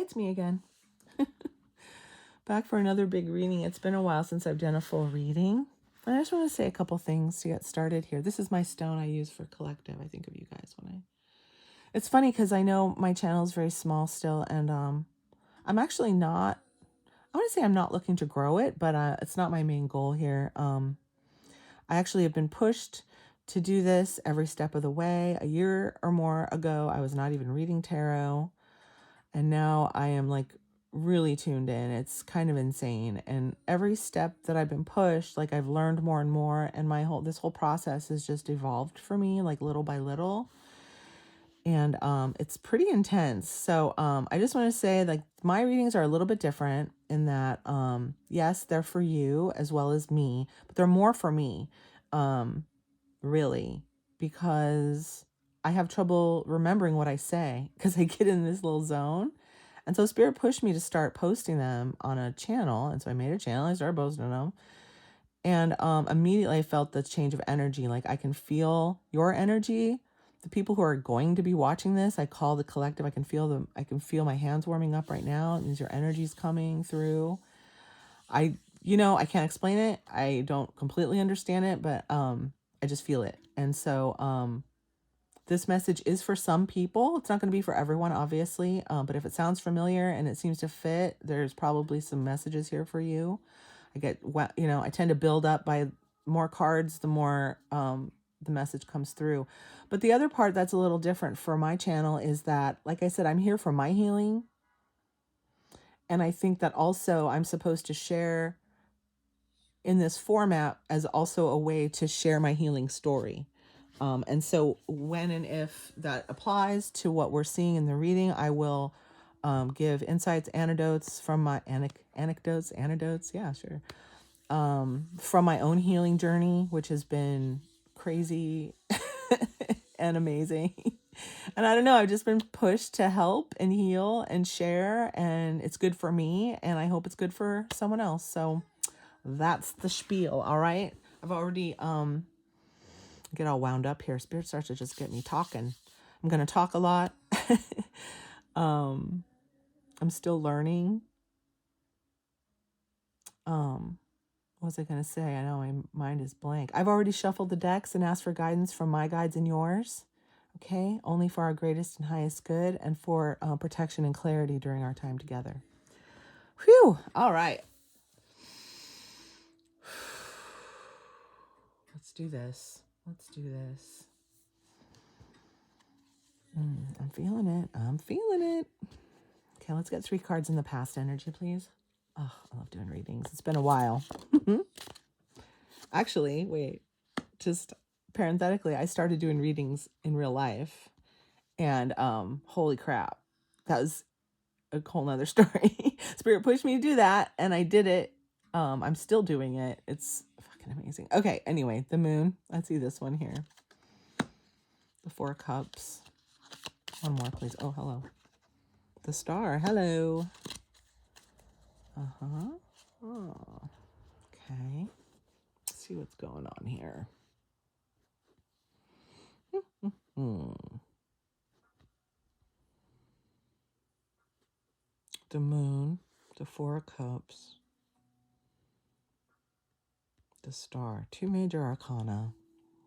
it's me again. Back for another big reading. It's been a while since I've done a full reading. And I just want to say a couple things to get started here. This is my stone I use for collective. I think of you guys when I... It's funny because I know my channel is very small still, and I'm actually not... I want to say I'm not looking to grow it, but it's not my main goal here. I actually have been pushed to do this every step of the way. A year or more ago, I was not even reading tarot. And now I am like really tuned in. It's kind of insane. And every step that I've been pushed, like I've learned more and more. And this whole process has just evolved for me, like little by little. And it's pretty intense. So I just want to say, like, my readings are a little bit different in that, yes, they're for you as well as me, but they're more for me, really, because I have trouble remembering what I say because I get in this little zone. And so Spirit pushed me to start posting them on a channel. And so I made a channel. I started posting them. And immediately I felt the change of energy. Like I can feel your energy. The people who are going to be watching this, I call the collective. I can feel them. I can feel my hands warming up right now. It means your energy's coming through. I can't explain it. I don't completely understand it, but I just feel it. And so this message is for some people. It's not going to be for everyone, obviously. But if it sounds familiar and it seems to fit, there's probably some messages here for you. I tend to build up by more cards, the more the message comes through. But the other part that's a little different for my channel is that, like I said, I'm here for my healing. And I think that also I'm supposed to share in this format as also a way to share my healing story. And so when and if that applies to what we're seeing in the reading, I will give insights, anecdotes from my anecdotes. Yeah, sure. From my own healing journey, which has been crazy and amazing. And I don't know, I've just been pushed to help and heal and share, and it's good for me, and I hope it's good for someone else. So that's the spiel, all right? I've already get all wound up here. Spirit starts to just get me talking. I'm going to talk a lot. I'm still learning. What was I going to say? I know my mind is blank. I've already shuffled the decks and asked for guidance from my guides and yours. Okay? Only for our greatest and highest good and for protection and clarity during our time together. Whew. All right. Let's do this. I'm feeling it. Okay, let's get 3 cards in the past energy, please. Oh, I love doing readings. It's been a while. Actually, wait, just parenthetically, I started doing readings in real life. And holy crap, that was a whole nother story. Spirit pushed me to do that, and I did it. I'm still doing it. It's fucking amazing. Okay, anyway, the moon. Let's see this one here. The 4 cups. One more, please. Oh, hello. The star. Hello. Uh-huh. Oh, okay. Let's see what's going on here. The moon, the 4 cups, the star. 2 major arcana.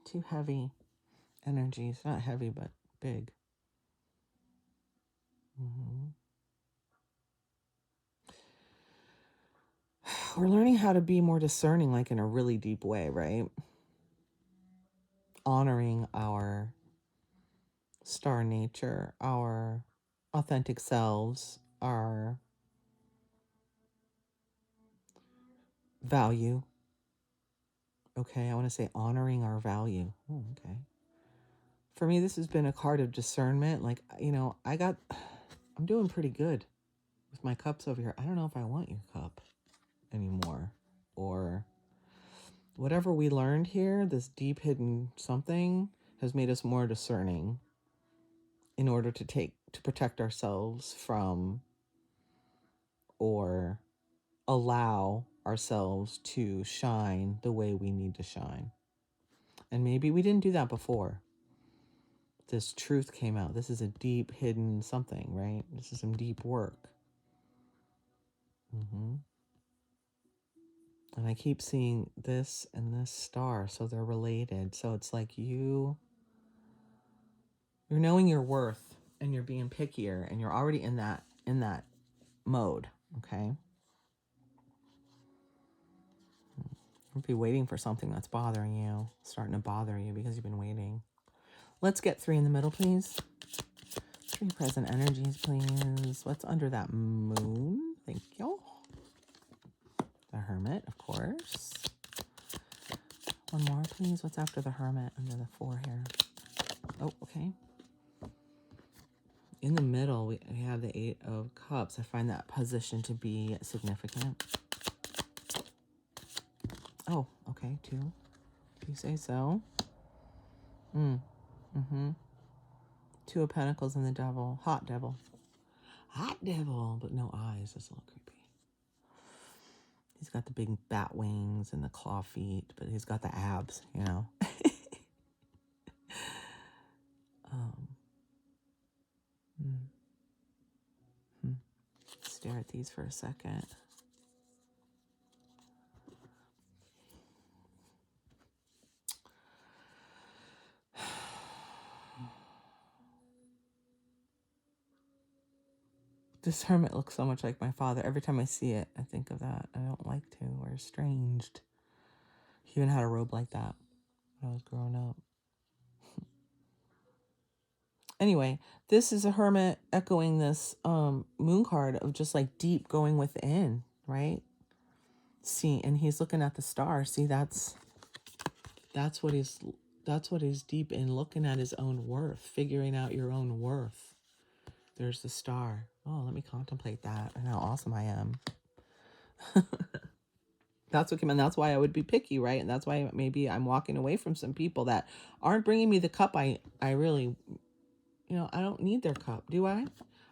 2 heavy energies. Not heavy, but big. We're learning how to be more discerning, like in a really deep way, right? Honoring our star nature, our authentic selves, our value. Okay, I want to say honoring our value. Oh, okay. For me, this has been a card of discernment. Like, I'm doing pretty good with my cups over here. I don't know if I want your cup anymore, or whatever we learned here, this deep hidden something has made us more discerning in order to protect ourselves from or allow ourselves to shine the way we need to shine. And maybe we didn't do that before. This truth came out. This is a deep hidden something, right? This is some deep work. Mm-hmm. And I keep seeing this and this star, so they're related. So it's like you're knowing your worth and you're being pickier and you're already in that mode, okay? You'll be waiting for something that's bothering you, starting to bother you because you've been waiting. Let's get 3 in the middle, please. 3 present energies, please. What's under that moon? Thank you. The Hermit, of course. One more, please. What's after the Hermit under the 4 here? Oh, okay. In the middle, we have the 8 of Cups. I find that position to be significant. Oh, okay, 2. If you say so. Mm-hmm. 2 of Pentacles and the Devil. Hot Devil. Hot Devil, but no eyes. That's a little creepy. He's got the big bat wings and the claw feet, but he's got the abs, you know. Stare at these for a second. This hermit looks so much like my father. Every time I see it, I think of that. I don't like to. We're estranged. He even had a robe like that when I was growing up. Anyway, this is a hermit echoing this moon card of just like deep going within, right? See, and he's looking at the stars. See, that's what he's deep in, looking at his own worth, figuring out your own worth. There's the star. Oh, let me contemplate that and how awesome I am. That's what came in. That's why I would be picky, right? And that's why maybe I'm walking away from some people that aren't bringing me the cup I really, I don't need their cup, do I?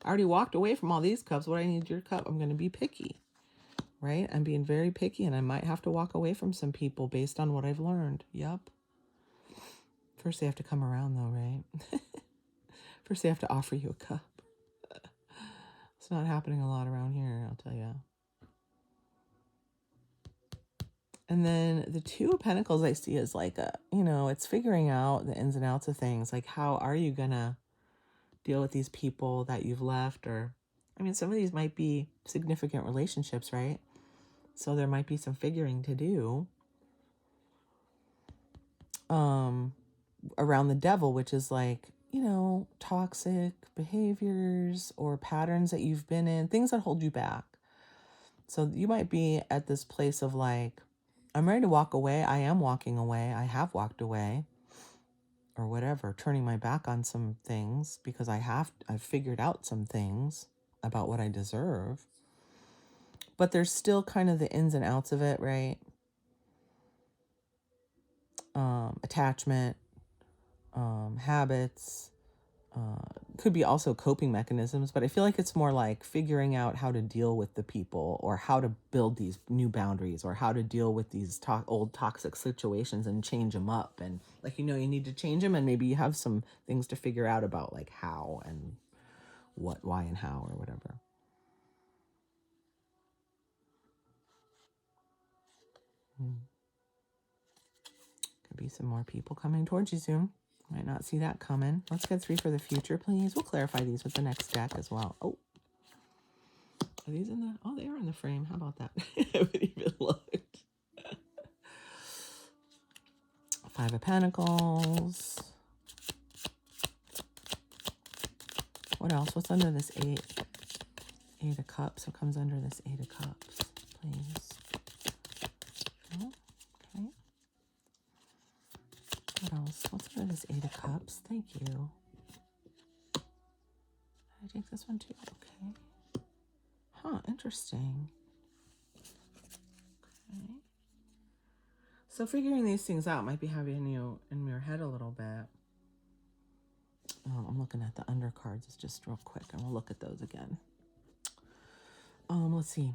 I already walked away from all these cups. What I need your cup? I'm going to be picky, right? I'm being very picky, and I might have to walk away from some people based on what I've learned. Yep. First, they have to come around, though, right? First, they have to offer you a cup. It's not happening a lot around here, I'll tell you. And then the 2 of Pentacles I see is like it's figuring out the ins and outs of things. Like, how are you going to deal with these people that you've left? Or, I mean, some of these might be significant relationships, right? So there might be some figuring to do around the Devil, which is like, toxic behaviors or patterns that you've been in, things that hold you back. So you might be at this place of like, I'm ready to walk away. I am walking away. I have walked away or whatever, turning my back on some things because I've figured out some things about what I deserve. But there's still kind of the ins and outs of it, right? Attachment, habits, could be also coping mechanisms, but I feel like it's more like figuring out how to deal with the people or how to build these new boundaries or how to deal with these old toxic situations and change them up. And like, you need to change them, and maybe you have some things to figure out about like how and what, why, and how or whatever. Could be some more people coming towards you soon. Might not see that coming. Let's get 3 for the future, please. We'll clarify these with the next deck as well. Oh, are these in the... Oh, they are in the frame. How about that? I haven't even looked. 5 of Pentacles. What else? What's under this 8? 8 of Cups. What comes under this 8 of Cups, please? Oh, okay. What else? What's under this 8 of Cups? Thank you. Did I take this one too? Okay. Huh, interesting. Okay. So figuring these things out might be having you in your head a little bit. I'm looking at the undercards. It's just real quick, and we'll look at those again. Let's see.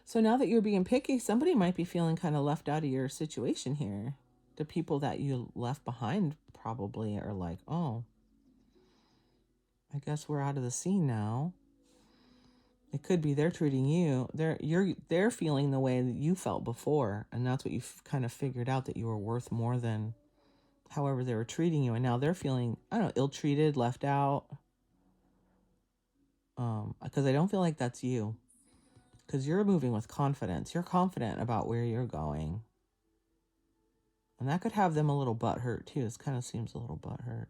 So now that you're being picky, somebody might be feeling kind of left out of your situation here. The people that you left behind probably are like, oh, I guess we're out of the scene now. It could be they're treating you. They're feeling the way that you felt before, and that's what you've kind of figured out, that you were worth more than however they were treating you, and now they're feeling, I don't know, ill-treated, left out. Because I don't feel like that's you. Because you're moving with confidence. You're confident about where you're going. And that could have them a little butthurt too. This kind of seems a little butthurt.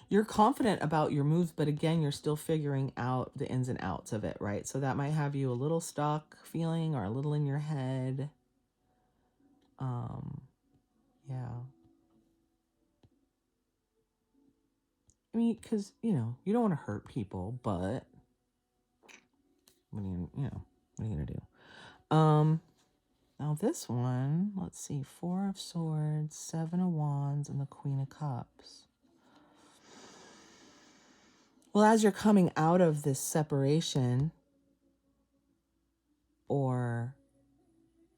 You're confident about your moves, but again, you're still figuring out the ins and outs of it, right? So that might have you a little stuck feeling or a little in your head. Yeah. I mean, because, you don't want to hurt people, but what are you going to do? Now this one, let's see, 4 of Swords, 7 of Wands, and the Queen of Cups. Well, as you're coming out of this separation, or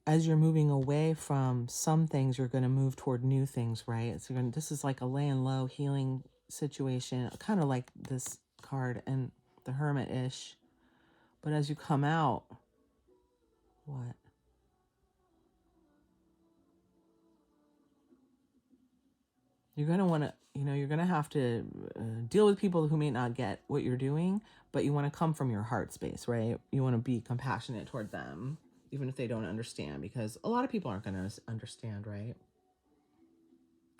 as you're moving away from some things, you're going to move toward new things, right? So this is like a laying low healing situation, kind of like this card and the Hermit-ish. But as you come out, what? You're going to want to, you're going to have to deal with people who may not get what you're doing, but you want to come from your heart space, right? You want to be compassionate toward them, even if they don't understand, because a lot of people aren't going to understand, right?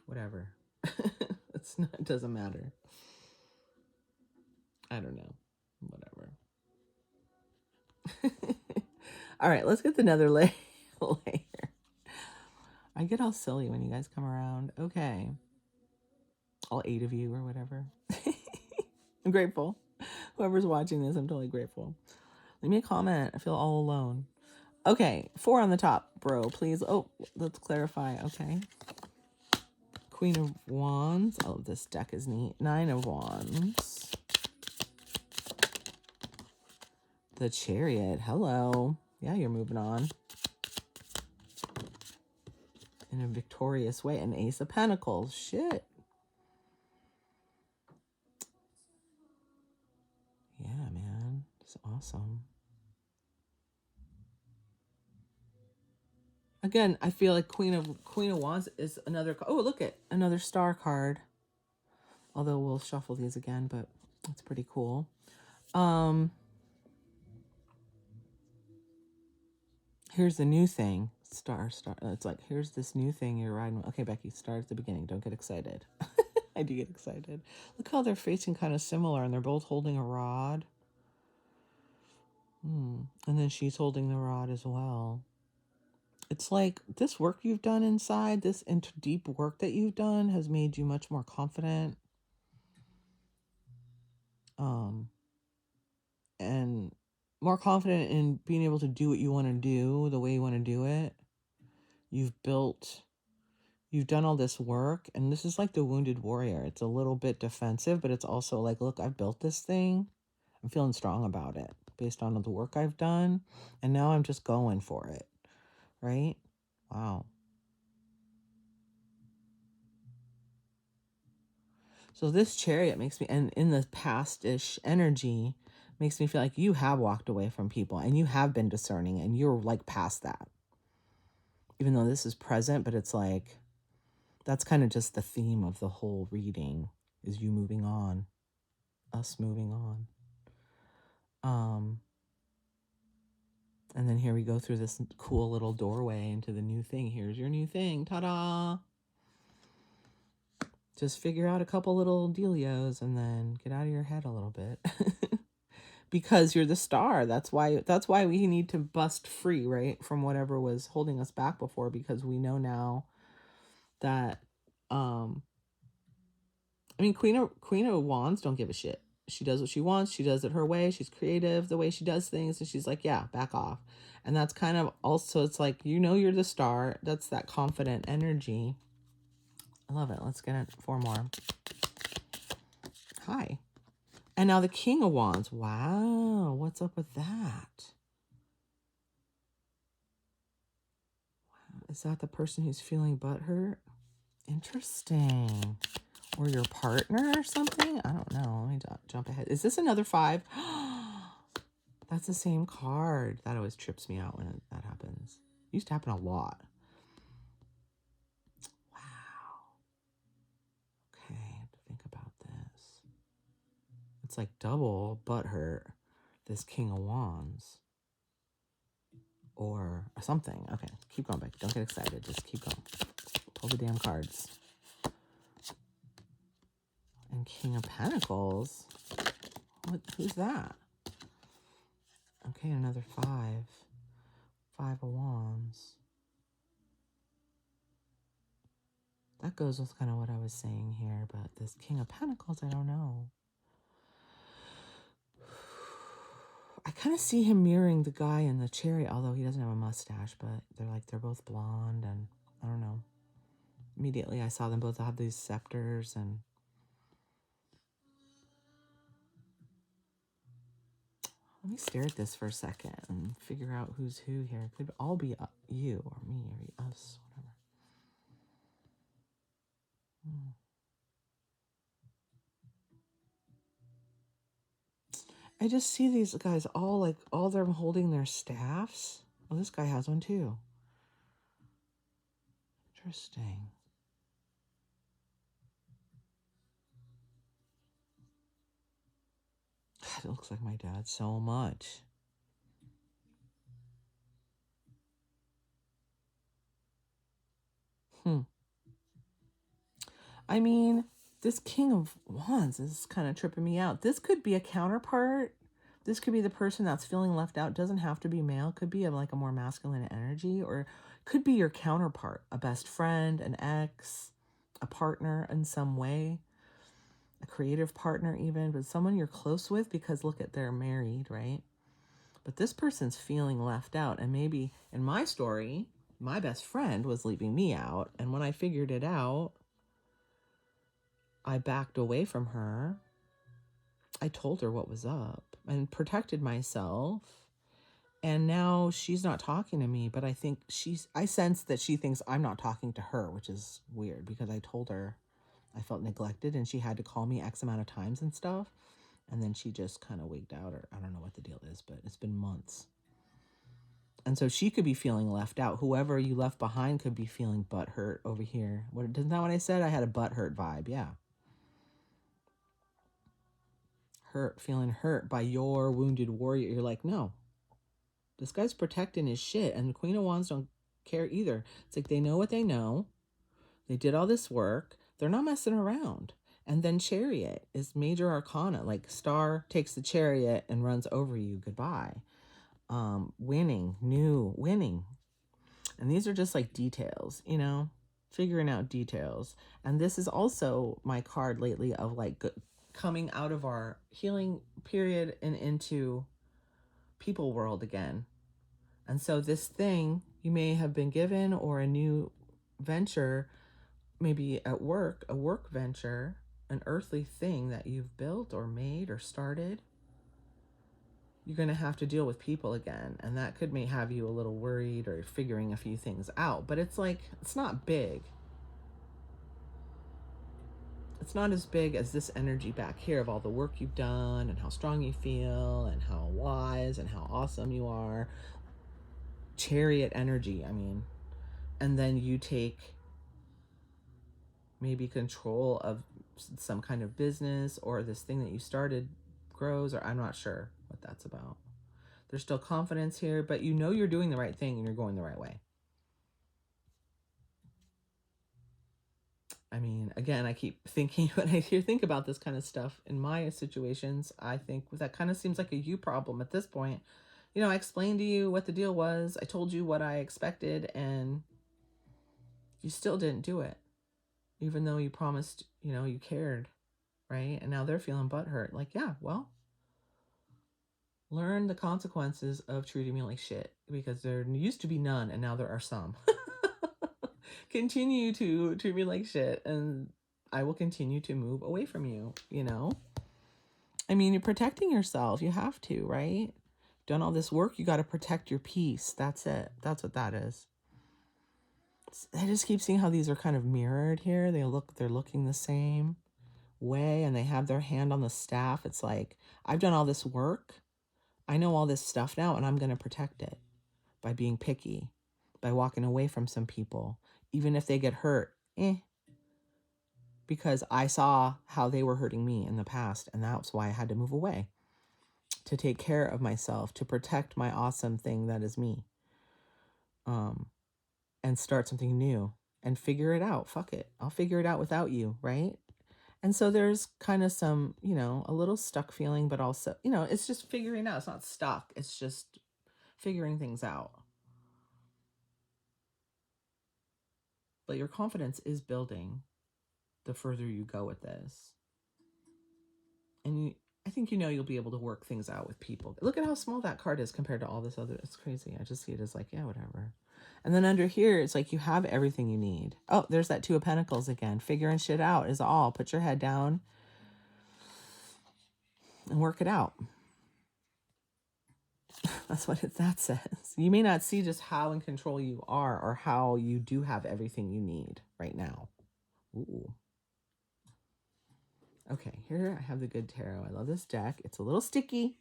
Whatever. It doesn't matter. I don't know. Whatever. All right, let's get another layer. I get all silly when you guys come around. Okay. All 8 of you or whatever. I'm grateful. Whoever's watching this, I'm totally grateful. Leave me a comment. I feel all alone. Okay, 4 on the top, bro, please. Oh, let's clarify. Okay. Queen of Wands. Oh, this deck is neat. 9 of Wands. The Chariot. Hello. Yeah, you're moving on in a victorious way. An Ace of Pentacles. Shit. Yeah, man. It's awesome. Again, I feel like Queen of Wands is another. Oh, look at another star card. Although we'll shuffle these again, but it's pretty cool. Here's the new thing. Star. It's like, here's this new thing you're riding. Okay, Becky, start at the beginning. Don't get excited. I do get excited. Look how they're facing kind of similar, and they're both holding a rod. And then she's holding the rod as well. It's like this work you've done inside, this deep work that you've done has made you much more confident. And more confident in being able to do what you want to do, the way you want to do it. You've done all this work, and this is like the wounded warrior. It's a little bit defensive, but it's also like, look, I've built this thing. I'm feeling strong about it based on the work I've done, and now I'm just going for it, right? Wow. So this Chariot makes me, and in the past-ish energy, makes me feel like you have walked away from people, and you have been discerning, and you're like past that. Even though this is present, but it's like, that's kind of just the theme of the whole reading, is you moving on, us moving on. And then here we go through this cool little doorway into the new thing. Here's your new thing. Ta-da! Just figure out a couple little dealios and then get out of your head a little bit. Because you're the star. That's why we need to bust free, right? From whatever was holding us back before, because we know now that I mean, Queen of Wands don't give a shit. She does what she wants. She does it her way. She's creative the way she does things. And she's like, yeah, back off. And that's kind of also, it's like, you're the star. That's that confident energy. I love it. Let's get it 4 more. Hi. And now the King of Wands. Wow. What's up with that? Is that the person who's feeling butthurt? Interesting. or your partner or something. I don't know. Let me jump ahead. Is this another 5? That's the same card. That always trips me out when that happens. It used to happen a lot. Wow. Okay, I have to think about this. It's like double butthurt, this King of Wands. Or something. Okay, keep going, Becky. Don't get excited. Just keep going. Pull the damn cards. And King of Pentacles. Who's that? Okay, another 5. 5 of Wands. That goes with kind of what I was saying here, but this King of Pentacles, I don't know. I kind of see him mirroring the guy in the Chariot, although he doesn't have a mustache, but they're both blonde, and I don't know. Immediately I saw them both have these scepters, and let me stare at this for a second and figure out who's who here. It could all be you or me or us, whatever. I just see these guys all of them holding their staffs. Oh, this guy has one too. Interesting. God, it looks like my dad so much. I mean, this King of Wands is kind of tripping me out. This could be a counterpart. This could be the person that's feeling left out. Doesn't have to be male. Could be like a more masculine energy, or could be your counterpart, a best friend, an ex, a partner in some way, a creative partner even, but someone you're close with, because look at, they're married, right? But this person's feeling left out. And maybe in my story, my best friend was leaving me out. And when I figured it out, I backed away from her. I told her what was up and protected myself. And now she's not talking to me, but I think I sense that she thinks I'm not talking to her, which is weird because I told her I felt neglected and she had to call me X amount of times and stuff. And then she just kind of wigged out, or I don't know what the deal is, but it's been months. And so she could be feeling left out. Whoever you left behind could be feeling butthurt over here. Isn't that what I said? I had a butthurt vibe. Yeah. Feeling hurt by your wounded warrior. You're like, no, this guy's protecting his shit. And the Queen of Wands don't care either. It's like they know what they know. They did all this work. They're not messing around. And then Chariot is major arcana. Like Star takes the Chariot and runs over you. Goodbye. Winning. And these are just like details, figuring out details. And this is also my card lately of like coming out of our healing period and into people world again. And so this thing you may have been given, or a new venture, maybe at work, a work venture, an earthly thing that you've built or made or started, you're going to have to deal with people again. And that could may have you a little worried or figuring a few things out. But it's like, it's not big. It's not as big as this energy back here of all the work you've done and how strong you feel and how wise and how awesome you are. Chariot energy, I mean. And then you take maybe control of some kind of business, or this thing that you started grows, or I'm not sure what that's about. There's still confidence here, but you know you're doing the right thing and you're going the right way. I mean, again, I keep thinking when I think about this kind of stuff in my situations, I think that kind of seems like a you problem at this point. I explained to you what the deal was. I told you what I expected, and you still didn't do it, even though you promised, you cared, right? And now they're feeling butthurt. Like, yeah, well, learn the consequences of treating me like shit, because there used to be none and now there are some. Continue to treat me like shit and I will continue to move away from you, I mean, you're protecting yourself. You have to, right? Done all this work, you got to protect your peace. That's it. That's what that is. I just keep seeing how these are kind of mirrored here. They're looking the same. way and they have their hand on the staff, it's like, I've done all this work. I know all this stuff now, and I'm going to protect it by being picky, by walking away from some people, even if they get hurt, because I saw how they were hurting me in the past, and that's why I had to move away, to take care of myself, to protect my awesome thing that is me, and start something new and figure it out. Fuck it. I'll figure it out without you, right? And so there's kind of some, a little stuck feeling, but also, it's just figuring out. It's not stuck. It's just figuring things out. But your confidence is building the further you go with this. And I think you'll be able to work things out with people. Look at how small that card is compared to all this other. It's crazy. I just see it as like, yeah, whatever. And then under here, it's like you have everything you need. Oh, there's that Two of Pentacles again. Figuring shit out is all. Put your head down and work it out. That's what that says. You may not see just how in control you are or how you do have everything you need right now. Ooh. Okay, here I have the Good Tarot. I love this deck. It's a little sticky.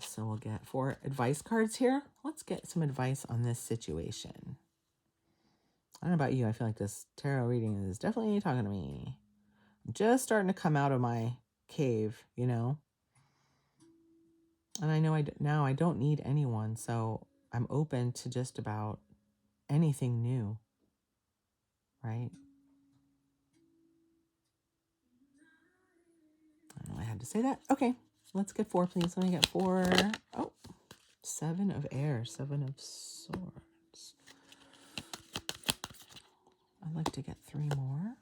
So we'll get 4 advice cards here. Let's get some advice on this situation. I don't know about you. I feel like this tarot reading is definitely talking to me. I'm just starting to come out of my cave, And I know now I don't need anyone, so I'm open to just about anything new, right? I don't know, I had to say that. Okay, let's get 4, please. Let me get 4. Oh, 7 of air, 7 of swords. I'd like to get 3 more.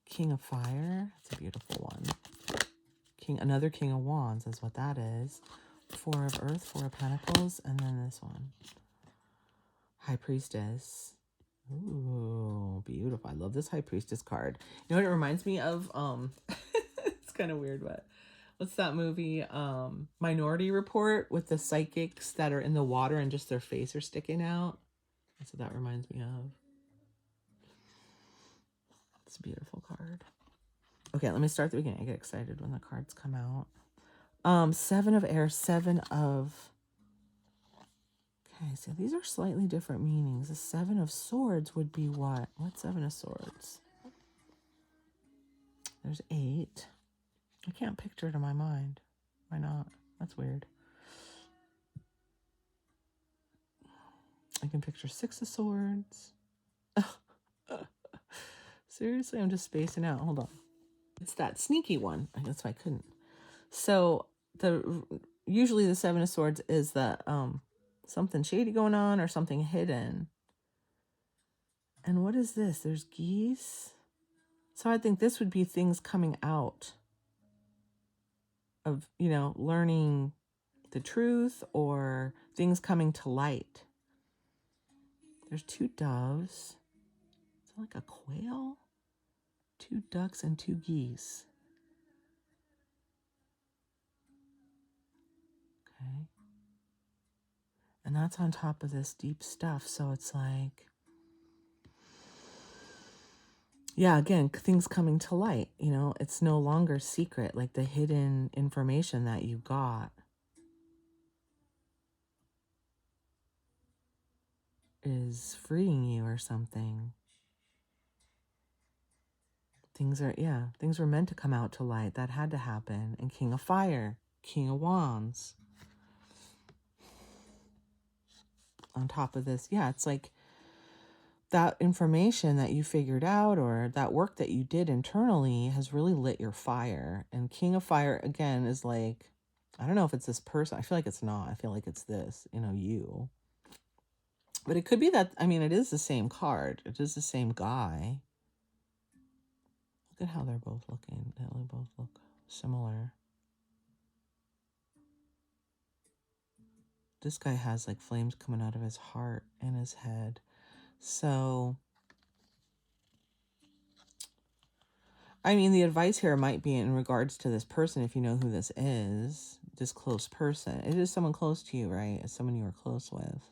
King of fire. That's a beautiful one. Another King of wands is what that is. 4 of earth, 4 of pentacles, and then this one. High priestess. Ooh, beautiful. I love this high priestess card. You know what it reminds me of? It's kind of weird, but what's that movie? Minority Report, with the psychics that are in the water and just their face are sticking out. That's what that reminds me of. It's a beautiful card. Okay, let me start at the beginning. I get excited when the cards come out. 7 of air, 7 of... Okay, so these are slightly different meanings. The 7 of swords would be what? What's 7 of swords? There's 8. I can't picture it in my mind. Why not? That's weird. I can picture 6 of swords. Seriously, I'm just spacing out. Hold on. It's that sneaky one. That's why I couldn't. So usually the 7 of swords is that something shady going on or something hidden. And what is this? There's geese. So I think this would be things coming out of, learning the truth or things coming to light. There's 2 doves. Is it like a quail? 2 ducks and 2 geese. Okay. And that's on top of this deep stuff. So it's like, yeah, again, things coming to light. It's no longer secret, like the hidden information that you got is freeing you or something. Things were meant to come out to light. That had to happen. And King of fire, King of wands. On top of this, it's like that information that you figured out or that work that you did internally has really lit your fire. And King of fire, again, is like, I don't know if it's this person. I feel like it's not. I feel like it's this, you. But it could be that, it is the same card. It is the same guy. Look at how they're both looking. They both look similar. This guy has like flames coming out of his heart and his head. So, the advice here might be in regards to this person, if you know who this is, this close person. It is someone close to you, right? It's someone you were close with.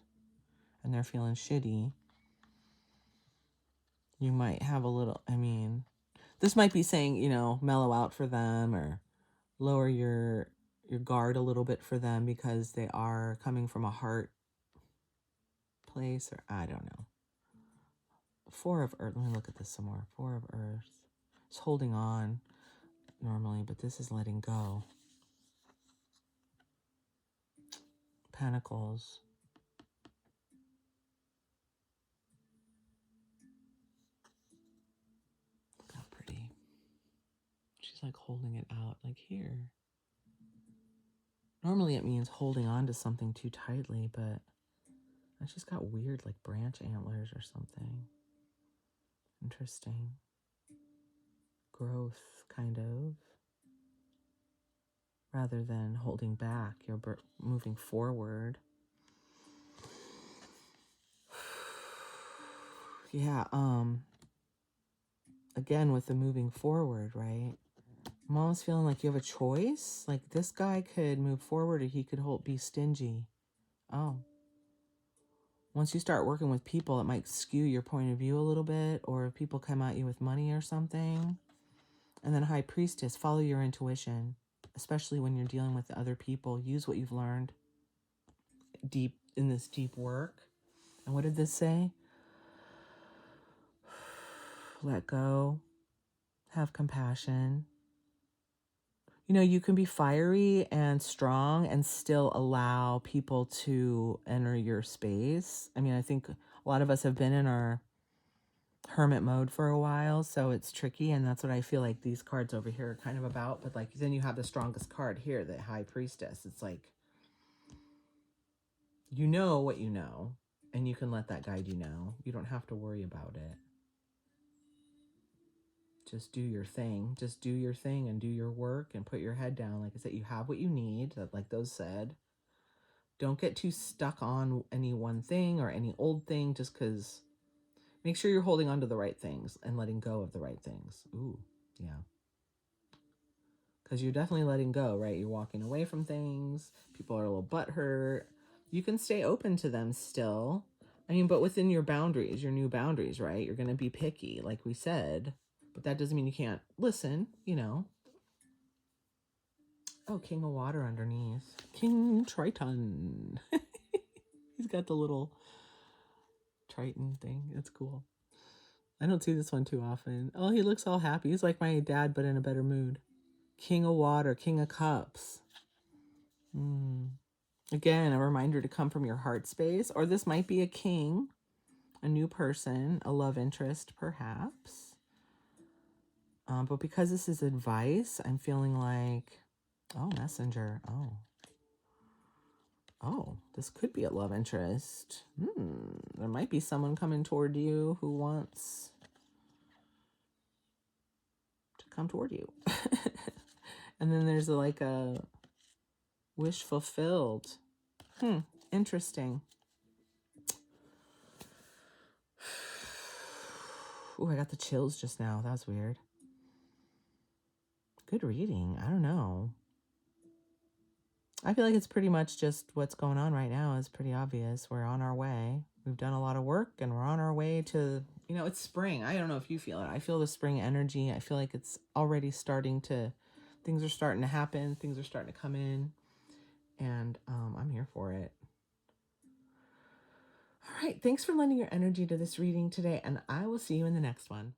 And they're feeling shitty. You might have a little, this might be saying, mellow out for them or lower your guard a little bit for them because they are coming from a heart place, or I don't know. Four of Earth. Let me look at this some more. Four of Earth. It's holding on normally, but this is letting go. Pentacles. Look how pretty. She's like holding it out, like here. Normally it means holding on to something too tightly, but it's just got weird, like branch antlers or something. Interesting. Growth, kind of. Rather than holding back, you're moving forward. Yeah, again with the moving forward, right? I'm almost feeling like you have a choice. Like this guy could move forward or he could be stingy. Oh. Once you start working with people, it might skew your point of view a little bit, or if people come at you with money or something. And then High Priestess, follow your intuition, especially when you're dealing with other people. Use what you've learned deep in this deep work. And what did this say? Let go. Have compassion. You can be fiery and strong and still allow people to enter your space. I think a lot of us have been in our hermit mode for a while, so it's tricky, and that's what I feel like these cards over here are kind of about. But like then you have the strongest card here, the High Priestess. It's like you know what you know, and you can let that guide you know. You don't have to worry about it. Just do your thing. Just do your thing and do your work and put your head down. Like I said, you have what you need, like those said. Don't get too stuck on any one thing or any old thing just because. Make sure you're holding on to the right things and letting go of the right things. Ooh, yeah. Because you're definitely letting go, right? You're walking away from things. People are a little butthurt. You can stay open to them still. But within your boundaries, your new boundaries, right? You're going to be picky, like we said. But that doesn't mean you can't listen. Oh, King of Water underneath. King Triton. He's got the little Triton thing. It's cool. I don't see this one too often. Oh, he looks all happy. He's like my dad, but in a better mood. King of Water, King of Cups. Again, a reminder to come from your heart space. Or this might be a king, a new person, a love interest, perhaps. But because this is advice, I'm feeling like, oh, messenger. Oh, this could be a love interest. There might be someone coming toward you who wants to come toward you. And then there's like a wish fulfilled. Interesting. Ooh, I got the chills just now. That was weird. Good reading. I don't know. I feel like it's pretty much just what's going on right now is pretty obvious. We're on our way. We've done a lot of work and we're on our way to, it's spring. I don't know if you feel it. I feel the spring energy. I feel like it's already things are starting to happen. Things are starting to come in. And I'm here for it. All right. Thanks for lending your energy to this reading today. And I will see you in the next one.